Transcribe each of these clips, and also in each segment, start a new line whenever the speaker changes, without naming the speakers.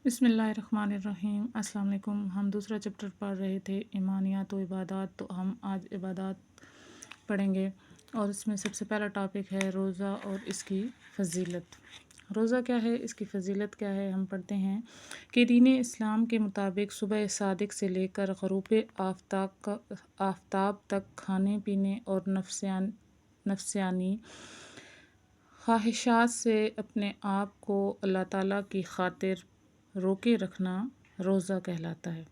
بسم اللہ الرحمن الرحیم۔ السلام علیکم۔ ہم دوسرا چیپٹر پڑھ رہے تھے ایمانیات و عبادات، تو ہم آج عبادات پڑھیں گے، اور اس میں سب سے پہلا ٹاپک ہے روزہ اور اس کی فضیلت۔ روزہ کیا ہے، اس کی فضیلت کیا ہے؟ ہم پڑھتے ہیں کہ دین اسلام کے مطابق صبح صادق سے لے کر غروب آفتاب تک کھانے پینے اور نفسیانی خواہشات سے اپنے آپ کو اللہ تعالیٰ کی خاطر روکے رکھنا روزہ کہلاتا ہے۔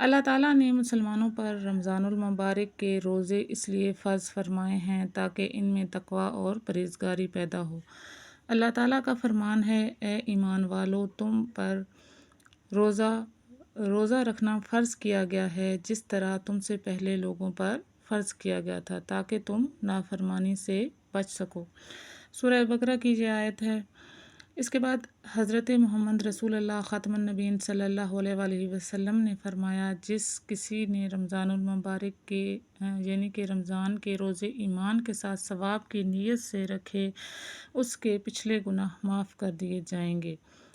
اللہ تعالیٰ نے مسلمانوں پر رمضان المبارک کے روزے اس لیے فرض فرمائے ہیں تاکہ ان میں تقویٰ اور پرہیزگاری پیدا ہو۔ اللہ تعالیٰ کا فرمان ہے، اے ایمان والو، تم پر روزہ رکھنا فرض کیا گیا ہے جس طرح تم سے پہلے لوگوں پر فرض کیا گیا تھا تاکہ تم نافرمانی سے بچ سکو۔ سورہ بقرہ کی یہ آیت ہے۔ اس کے بعد حضرت محمد رسول اللہ خاتم النبیین صلی اللہ علیہ وآلہ وسلم نے فرمایا، جس کسی نے رمضان المبارک کے یعنی کہ رمضان کے روزے ایمان کے ساتھ ثواب کی نیت سے رکھے، اس کے پچھلے گناہ معاف کر دیے جائیں گے۔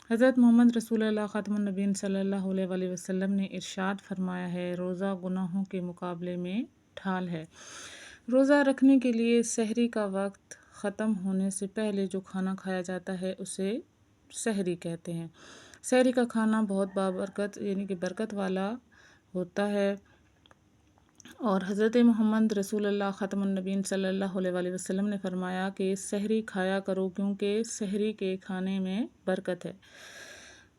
حضرت محمد رسول اللہ خاتم النبیین صلی اللہ علیہ وآلہ وسلم نے ارشاد فرمایا ہے، روزہ گناہوں کے مقابلے میں ڈھال ہے۔ روزہ رکھنے کے لیے سحری کا وقت ختم ہونے سے پہلے جو کھانا کھایا جاتا ہے اسے سحری کہتے ہیں۔ سحری کا کھانا بہت بابرکت یعنی کہ برکت والا ہوتا ہے، اور حضرت محمد رسول اللہ خاتم النبیین صلی اللہ علیہ وآلہ وسلم نے فرمایا کہ سحری کھایا کرو کیونکہ سحری کے کھانے میں برکت ہے۔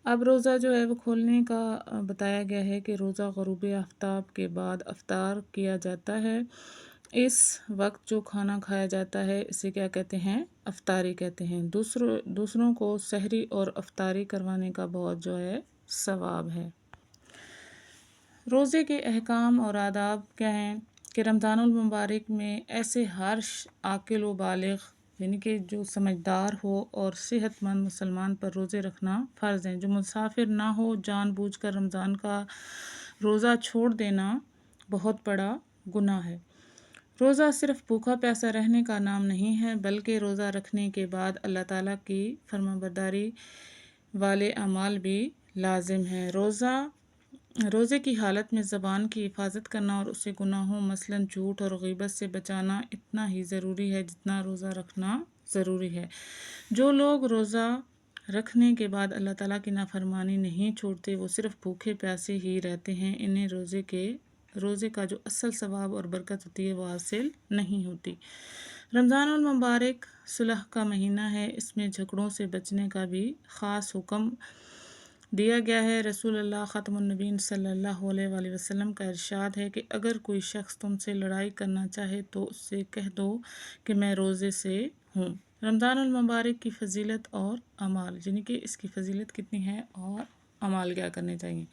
اب روزہ جو ہے وہ کھولنے کا بتایا گیا ہے کہ روزہ غروب آفتاب کے بعد افطار کیا جاتا ہے۔ اس وقت جو کھانا کھایا جاتا ہے اسے کیا کہتے ہیں؟ افطاری کہتے ہیں۔ دوسروں کو سحری اور افطاری کروانے کا بہت جو ہے ثواب ہے۔ روزے کے احکام اور آداب کیا ہیں کہ رمضان المبارک میں ایسے ہر عاقل و بالغ یعنی کہ جو سمجھدار ہو اور صحت مند مسلمان پر روزے رکھنا فرض ہیں۔ جو مسافر نہ ہو، جان بوجھ کر رمضان کا روزہ چھوڑ دینا بہت بڑا گناہ ہے۔ روزہ صرف بھوکا پیاسا رہنے کا نام نہیں ہے، بلکہ روزہ رکھنے کے بعد اللہ تعالیٰ کی فرمانبرداری والے اعمال بھی لازم ہیں۔ روزے کی حالت میں زبان کی حفاظت کرنا اور اسے گناہوں مثلاً جھوٹ اور غیبت سے بچانا اتنا ہی ضروری ہے جتنا روزہ رکھنا ضروری ہے۔ جو لوگ روزہ رکھنے کے بعد اللہ تعالیٰ کی نافرمانی نہیں چھوڑتے، وہ صرف بھوکے پیاسے ہی رہتے ہیں، انہیں روزے کا جو اصل ثواب اور برکت ہوتی ہے وہ حاصل نہیں ہوتی۔ رمضان المبارک صلح کا مہینہ ہے، اس میں جھگڑوں سے بچنے کا بھی خاص حکم دیا گیا ہے۔ رسول اللہ خاتم النبیین صلی اللہ علیہ وآلہ وسلم کا ارشاد ہے کہ اگر کوئی شخص تم سے لڑائی کرنا چاہے تو اس سے کہہ دو کہ میں روزے سے ہوں۔ رمضان المبارک کی فضیلت اور اعمال یعنی کہ اس کی فضیلت کتنی ہے اور اعمال کیا کرنے چاہیے۔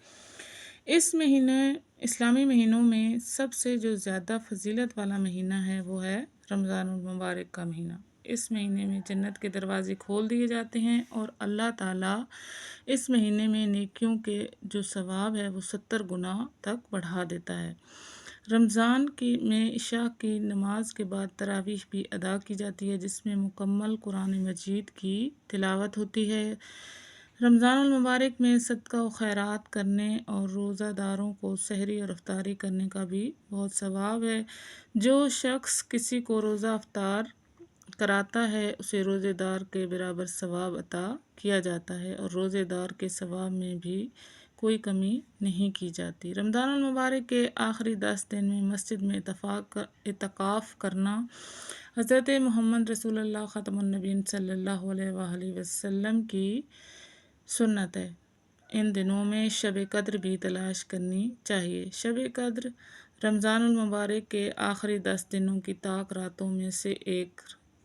اس مہینے اسلامی مہینوں میں سب سے جو زیادہ فضیلت والا مہینہ ہے وہ ہے رمضان المبارک کا مہینہ۔ اس مہینے میں جنت کے دروازے کھول دیے جاتے ہیں اور اللہ تعالیٰ اس مہینے میں نیکیوں کے جو ثواب ہے وہ 70 گنا تک بڑھا دیتا ہے۔ رمضان میں عشاء کی نماز کے بعد تراویح بھی ادا کی جاتی ہے، جس میں مکمل قرآن مجید کی تلاوت ہوتی ہے۔ رمضان المبارک میں صدقہ و خیرات کرنے اور روزہ داروں کو سحری اور افطاری کرنے کا بھی بہت ثواب ہے۔ جو شخص کسی کو روزہ افطار کراتا ہے اسے روزے دار کے برابر ثواب عطا کیا جاتا ہے، اور روزے دار کے ثواب میں بھی کوئی کمی نہیں کی جاتی۔ رمضان المبارک کے آخری 10 دن میں مسجد میں اعتکاف کرنا حضرت محمد رسول اللہ خاتم النبیین صلی اللہ علیہ وآلہ وسلم کی سنت ہے۔ ان دنوں میں شب قدر بھی تلاش کرنی چاہیے۔ شب قدر رمضان المبارک کے آخری 10 دنوں کی طاق راتوں میں سے ایک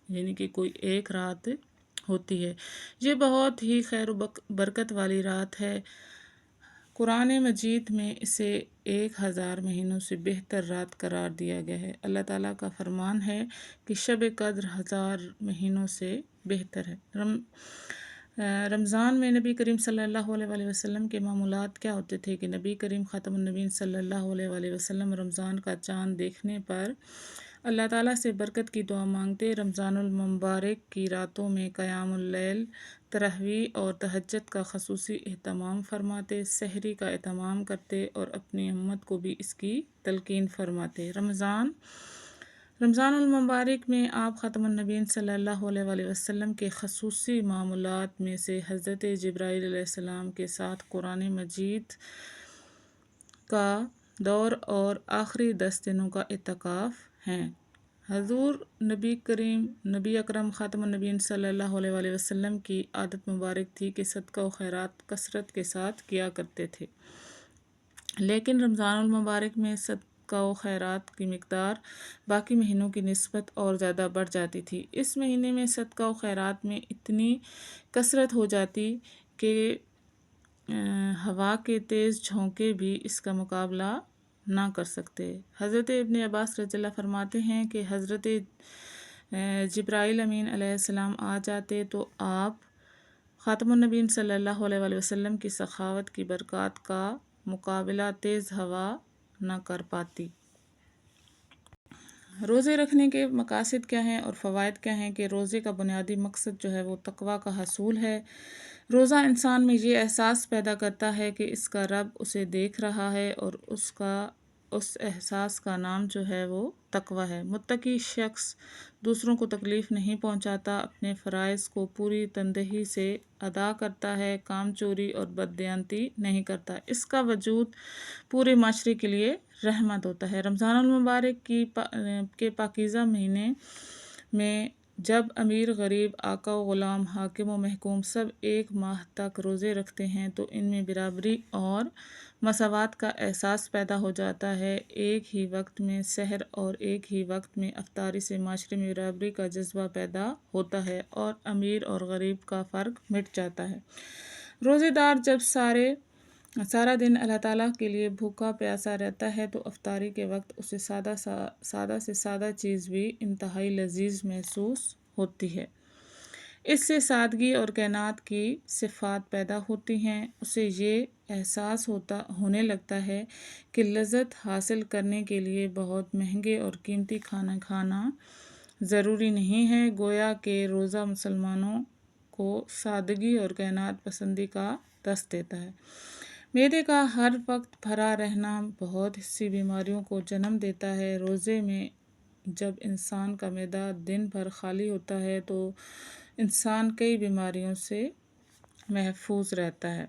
یعنی کہ کوئی ایک رات ہوتی ہے۔ یہ بہت ہی خیر و برکت والی رات ہے۔ قرآن مجید میں اسے 1000 مہینوں سے بہتر رات قرار دیا گیا ہے۔ اللہ تعالیٰ کا فرمان ہے کہ شب قدر 1000 مہینوں سے بہتر ہے۔ رمضان میں نبی کریم صلی اللہ علیہ وآلہ وسلم کے معمولات کیا ہوتے تھے کہ نبی کریم خاتم النبیین صلی اللہ علیہ وآلہ وسلم رمضان کا چاند دیکھنے پر اللہ تعالیٰ سے برکت کی دعا مانگتے، رمضان المبارک کی راتوں میں قیام اللیل، تراویح اور تہجد کا خصوصی اہتمام فرماتے، سحری کا اہتمام کرتے اور اپنی امت کو بھی اس کی تلقین فرماتے۔ رمضان المبارک میں آپ ختم النبیین صلی اللہ علیہ وآلہ وسلم کے خصوصی معمولات میں سے حضرت جبرائیل علیہ السلام کے ساتھ قرآن مجید کا دور اور آخری 10 دنوں کا اعتکاف ہیں۔ حضور نبی اکرم خاتم النبیین صلی اللہ علیہ وآلہ وسلم کی عادت مبارک تھی کہ صدقہ و خیرات کثرت کے ساتھ کیا کرتے تھے، لیکن رمضان المبارک میں صدقہ و خیرات کی مقدار باقی مہینوں کی نسبت اور زیادہ بڑھ جاتی تھی۔ اس مہینے میں صدقہ و خیرات میں اتنی کثرت ہو جاتی کہ ہوا کے تیز جھونکے بھی اس کا مقابلہ نہ کر سکتے۔ حضرت ابن عباس رضی اللہ فرماتے ہیں کہ حضرت جبرائیل امین علیہ السلام آ جاتے تو آپ خاتم النبیین صلی اللہ علیہ وآلہ وسلم کی سخاوت کی برکات کا مقابلہ تیز ہوا نہ کر پاتی۔ روزے رکھنے کے مقاصد کیا ہیں اور فوائد کیا ہیں کہ روزے کا بنیادی مقصد جو ہے وہ تقویٰ کا حصول ہے۔ روزہ انسان میں یہ احساس پیدا کرتا ہے کہ اس کا رب اسے دیکھ رہا ہے اور اس احساس کا نام جو ہے وہ تقویٰ ہے۔ متقی شخص دوسروں کو تکلیف نہیں پہنچاتا، اپنے فرائض کو پوری تندہی سے ادا کرتا ہے، کام چوری اور بددیانتی نہیں کرتا۔ اس کا وجود پورے معاشرے کے لیے رحمت ہوتا ہے۔ رمضان المبارک کے پاکیزہ مہینے میں جب امیر غریب، آقا و غلام، حاکم و محکوم سب ایک ماہ تک روزے رکھتے ہیں تو ان میں برابری اور مساوات کا احساس پیدا ہو جاتا ہے۔ ایک ہی وقت میں سحر اور ایک ہی وقت میں افطاری سے معاشرے میں برابری کا جذبہ پیدا ہوتا ہے اور امیر اور غریب کا فرق مٹ جاتا ہے۔ روزے دار جب سارا دن اللہ تعالیٰ کے لیے بھوکا پیاسا رہتا ہے تو افطاری کے وقت اسے سادہ سے سادہ چیز بھی انتہائی لذیذ محسوس ہوتی ہے۔ اس سے سادگی اور کائنات کی صفات پیدا ہوتی ہیں۔ اسے یہ احساس ہونے لگتا ہے کہ لذت حاصل کرنے کے لیے بہت مہنگے اور قیمتی کھانا کھانا ضروری نہیں ہے۔ گویا کہ روزہ مسلمانوں کو سادگی اور کائنات پسندی کا درس دیتا ہے۔ معدے کا ہر وقت بھرا رہنا بہت سی بیماریوں کو جنم دیتا ہے۔ روزے میں جب انسان کا معدہ دن بھر خالی ہوتا ہے تو انسان کئی بیماریوں سے محفوظ رہتا ہے۔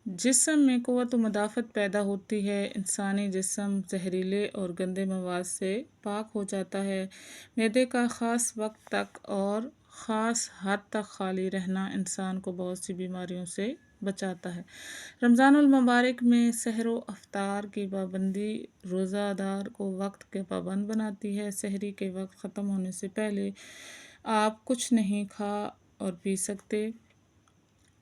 جسم میں قوت و مدافعت پیدا ہوتی ہے، انسانی جسم زہریلے اور گندے مواد سے پاک ہو جاتا ہے۔ معدے کا خاص وقت تک اور خاص حد تک خالی رہنا انسان کو بہت سی بیماریوں سے بچاتا ہے۔ رمضان المبارک میں سحر و افطار کی پابندی روزہ دار کو وقت کے پابند بناتی ہے۔ سحری کے وقت ختم ہونے سے پہلے آپ کچھ نہیں کھا اور پی سکتے۔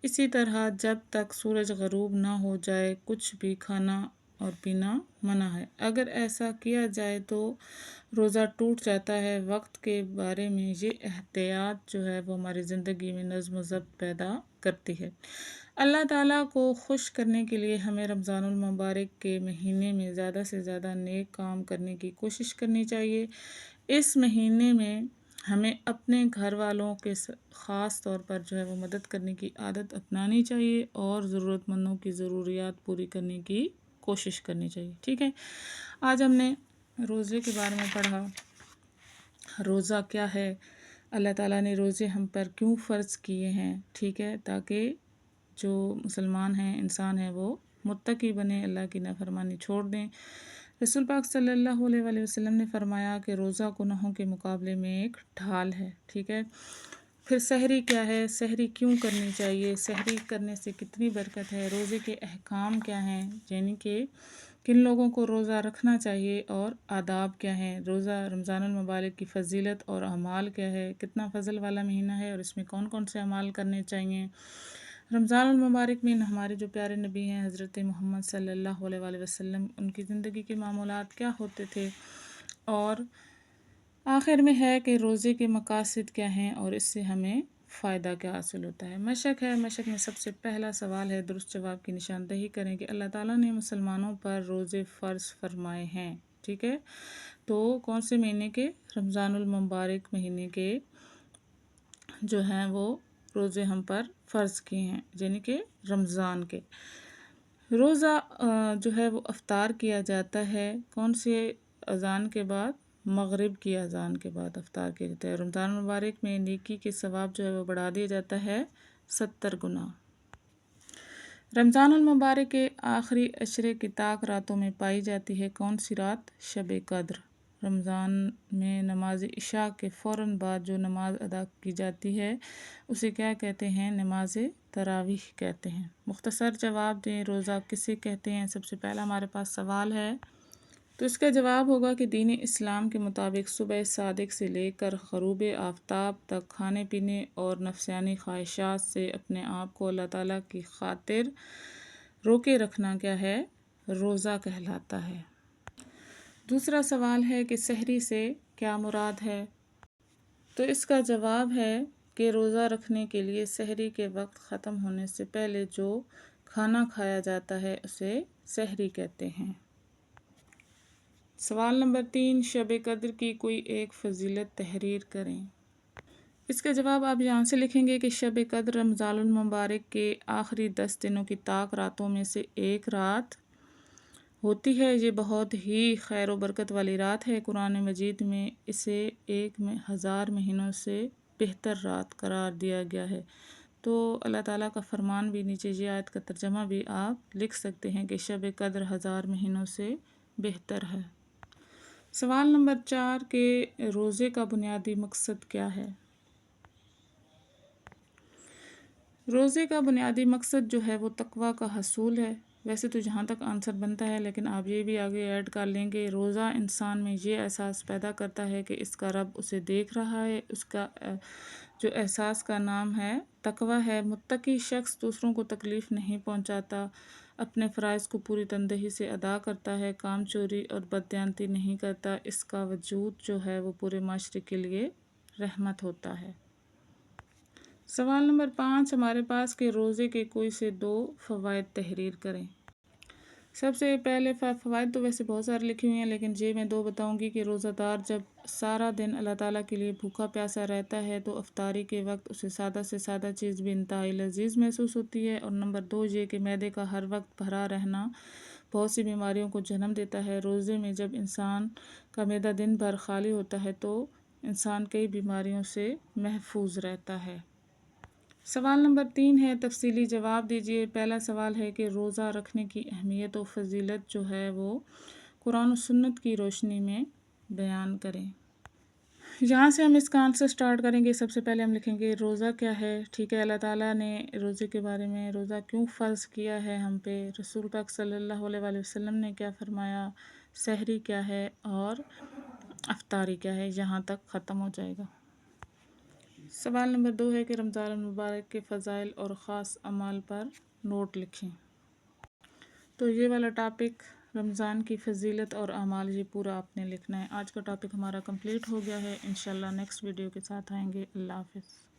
اسی طرح جب تک سورج غروب نہ ہو جائے کچھ بھی کھانا اور پینا منع ہے۔ اگر ایسا کیا جائے تو روزہ ٹوٹ جاتا ہے۔ وقت کے بارے میں یہ احتیاط جو ہے وہ ہماری زندگی میں نظم و ضبط پیدا کرتی ہے۔ اللہ تعالیٰ کو خوش کرنے کے لیے ہمیں رمضان المبارک کے مہینے میں زیادہ سے زیادہ نیک کام کرنے کی کوشش کرنی چاہیے۔ اس مہینے میں ہمیں اپنے گھر والوں کے خاص طور پر جو ہے وہ مدد کرنے کی عادت اپنانی چاہیے اور ضرورت مندوں کی ضروریات پوری کرنے کی کوشش کرنی چاہیے۔ ٹھیک ہے، آج ہم نے روزے کے بارے میں پڑھا۔ روزہ کیا ہے، اللہ تعالیٰ نے روزے ہم پر کیوں فرض کیے ہیں، ٹھیک ہے، تاکہ جو مسلمان ہیں، انسان ہیں، وہ متقی بنے، اللہ کی نافرمانی چھوڑ دیں۔ رسول پاک صلی اللہ علیہ وآلہ وسلم نے فرمایا کہ روزہ گناہوں کے مقابلے میں ایک ڈھال ہے، ٹھیک ہے۔ پھر سحری کیا ہے، سحری کیوں کرنی چاہیے، سحری کرنے سے کتنی برکت ہے، روزے کے احکام کیا ہیں، یعنی کہ کن لوگوں کو روزہ رکھنا چاہیے اور آداب کیا ہیں، روزہ رمضان المبارک کی فضیلت اور اعمال کیا ہے، کتنا فضل والا مہینہ ہے اور اس میں کون کون سے اعمال کرنے چاہیے۔ رمضان المبارک میں ہمارے جو پیارے نبی ہیں حضرت محمد صلی اللہ علیہ وآلہ وسلم، ان کی زندگی کے معمولات کیا ہوتے تھے، اور آخر میں ہے کہ روزے کے مقاصد کیا ہیں اور اس سے ہمیں فائدہ کیا حاصل ہوتا ہے۔ مشق ہے، مشق میں سب سے پہلا سوال ہے، درست جواب کی نشاندہی کریں کہ اللہ تعالیٰ نے مسلمانوں پر روزے فرض فرمائے ہیں، ٹھیک ہے، تو کون سے مہینے کے؟ رمضان المبارک مہینے کے جو ہیں وہ روزے ہم پر فرض کیے ہیں، یعنی کہ رمضان کے روزہ جو ہے وہ افطار کیا جاتا ہے کون سے اذان کے بعد؟ مغرب کی اذان کے بعد افطار کیا جاتا ہے۔ رمضان المبارک میں نیکی کے ثواب جو ہے وہ بڑھا دیا جاتا ہے 70 گنا۔ رمضان المبارک کے آخری عشرے کی طاق راتوں میں پائی جاتی ہے کون سی رات؟ شب قدر۔ رمضان میں نماز عشاء کے فوراً بعد جو نماز ادا کی جاتی ہے اسے کیا کہتے ہیں؟ نماز تراویح کہتے ہیں۔ مختصر جواب دیں، روزہ کسے کہتے ہیں؟ سب سے پہلا ہمارے پاس سوال ہے تو اس کا جواب ہوگا کہ دین اسلام کے مطابق صبح صادق سے لے کر غروب آفتاب تک کھانے پینے اور نفسانی خواہشات سے اپنے آپ کو اللہ تعالیٰ کی خاطر روکے رکھنا کیا ہے؟ روزہ کہلاتا ہے۔ دوسرا سوال ہے کہ سحری سے کیا مراد ہے؟ تو اس کا جواب ہے کہ روزہ رکھنے کے لیے سحری کے وقت ختم ہونے سے پہلے جو کھانا کھایا جاتا ہے اسے سحری کہتے ہیں۔ سوال نمبر 3، شب قدر کی کوئی ایک فضیلت تحریر کریں۔ اس کا جواب آپ یہاں سے لکھیں گے کہ شب قدر رمضان المبارک کے آخری 10 دنوں کی طاق راتوں میں سے ایک رات ہوتی ہے۔ یہ بہت ہی خیر و برکت والی رات ہے۔ قرآن مجید میں اسے 1000 مہینوں سے بہتر رات قرار دیا گیا ہے۔ تو اللہ تعالیٰ کا فرمان بھی نیچے یہ آیت کا ترجمہ بھی آپ لکھ سکتے ہیں کہ شب قدر 1000 مہینوں سے بہتر ہے۔ سوال نمبر 4 کہ روزے کا بنیادی مقصد کیا ہے؟ روزے کا بنیادی مقصد جو ہے وہ تقویٰ کا حصول ہے۔ ویسے تو جہاں تک آنسر بنتا ہے لیکن آپ یہ بھی آگے ایڈ کر لیں گے، روزہ انسان میں یہ احساس پیدا کرتا ہے کہ اس کا رب اسے دیکھ رہا ہے۔ اس کا جو احساس کا نام ہے تقویٰ ہے۔ متقی شخص دوسروں کو تکلیف نہیں پہنچاتا، اپنے فرائض کو پوری تندہی سے ادا کرتا ہے، کام چوری اور بددیانتی نہیں کرتا۔ اس کا وجود جو ہے وہ پورے معاشرے کے لیے رحمت ہوتا ہے۔ سوال نمبر 5 ہمارے پاس کہ روزے کے کوئی سے 2 فوائد تحریر کریں۔ سب سے پہلے فوائد تو ویسے بہت سارے لکھی ہوئی ہیں لیکن میں 2 بتاؤں گی کہ روزہ دار جب سارا دن اللہ تعالیٰ کے لیے بھوکا پیاسا رہتا ہے تو افطاری کے وقت اسے سادہ سے سادہ چیز بھی انتہائی لذیذ محسوس ہوتی ہے۔ اور نمبر 2 یہ کہ معدے کا ہر وقت بھرا رہنا بہت سی بیماریوں کو جنم دیتا ہے۔ روزے میں جب انسان کا معدہ دن بھر خالی ہوتا ہے تو انسان کئی بیماریوں سے محفوظ رہتا ہے۔ سوال نمبر 3 ہے، تفصیلی جواب دیجیے۔ پہلا سوال ہے کہ روزہ رکھنے کی اہمیت و فضیلت جو ہے وہ قرآن و سنت کی روشنی میں بیان کریں۔ یہاں سے ہم اس کا آنسر سٹارٹ کریں گے۔ سب سے پہلے ہم لکھیں گے روزہ کیا ہے؟ ٹھیک ہے، اللہ تعالیٰ نے روزے کے بارے میں روزہ کیوں فرض کیا ہے ہم پہ، رسول پاک صلی اللہ علیہ وسلم نے کیا فرمایا، سحری کیا ہے اور افطاری کیا ہے، یہاں تک ختم ہو جائے گا۔ سوال نمبر 2 ہے کہ رمضان المبارک کے فضائل اور خاص اعمال پر نوٹ لکھیں۔ تو یہ والا ٹاپک رمضان کی فضیلت اور اعمال یہ پورا آپ نے لکھنا ہے۔ آج کا ٹاپک ہمارا کمپلیٹ ہو گیا ہے۔ انشاءاللہ نیکسٹ ویڈیو کے ساتھ آئیں گے۔ اللہ حافظ۔